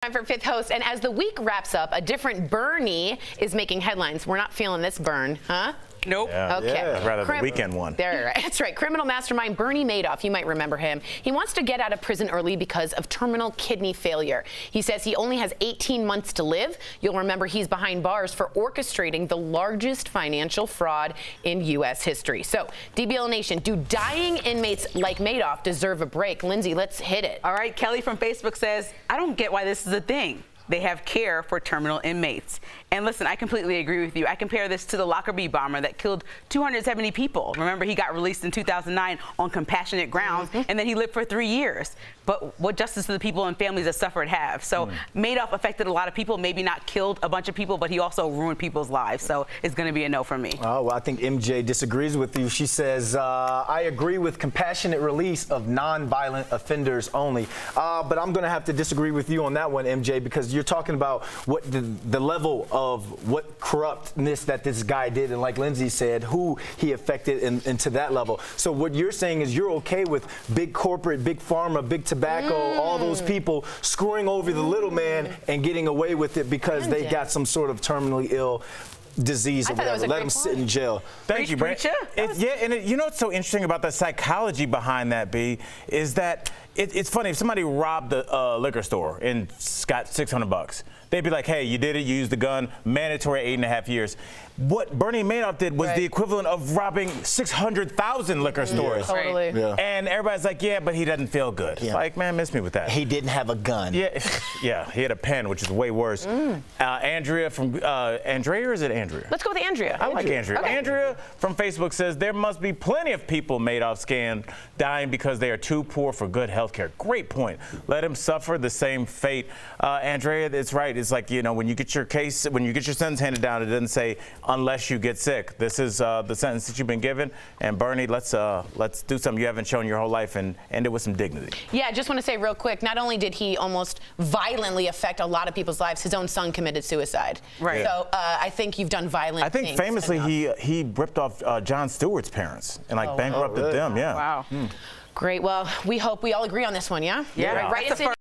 Time for Fifth Host, and as the week wraps up, a different Bernie is making headlines. We're not feeling this burn, huh? Nope. Yeah. Okay. Yeah. Rather the weekend one. That's right. Criminal mastermind Bernie Madoff, you might remember him. He wants to get out of prison early because of terminal kidney failure. He says he only has 18 months to live. You'll remember he's behind bars for orchestrating the largest financial fraud in U.S. history. So, DBL Nation, do dying inmates like Madoff deserve a break? Lindsay, let's hit it. All right, Kelly from Facebook says, I don't get why this is a thing. They have care for terminal inmates. And listen, I completely agree with you. I compare this to the Lockerbie bomber that killed 270 people. Remember, he got released in 2009 on compassionate grounds, and then he lived for 3 years. But what justice do the people and families that suffered have? So Madoff affected a lot of people, maybe not killed a bunch of people, but he also ruined people's lives. So it's going to be a no for me. Oh, well, I think MJ disagrees with you. She says, I agree with compassionate release of non-violent offenders only. But I'm going to have to disagree with you on that one, MJ, because you're talking about what the level of what corruptness that this guy did, and like Lindsay said, who he affected into that level. So what you're saying is you're okay with big corporate, big pharma, big tobacco, all those people screwing over the little man and getting away with it because they got some sort of terminally ill disease or whatever. Let them sit in jail. Thank you, Brent. You know what's so interesting about the psychology behind that, B, is that it's funny. If somebody robbed a liquor store and got $600, they'd be like, hey, you did it, you used the gun, mandatory 8.5 years. What Bernie Madoff did was the equivalent of robbing 600,000 liquor stores. Totally. Yeah. And everybody's like, yeah, but he doesn't feel good. Yeah. Like, man, miss me with that. He didn't have a gun. Yeah, yeah, he had a pen, which is way worse. Andrea from Andrea, or is it Andrea? Let's go with Andrea. I like Andrea. Okay. Andrea from Facebook says there must be plenty of people Madoff scammed dying because they are too poor for good health care. Great point. Let him suffer the same fate. Andrea, it's right. It's like, you know, when you get your case, when you get your sentence handed down, it doesn't say unless you get sick. This is the sentence that you've been given. And Bernie, let's do something you haven't shown your whole life and end it with some dignity. Yeah, I just want to say real quick, not only did he almost violently affect a lot of people's lives, his own son committed suicide. Right. So I think you've done violent things. I think famously he ripped off Jon Stewart's parents and like bankrupted them. Yeah. Wow. Great. Well, we hope we all agree on this one, yeah? Yeah. Right.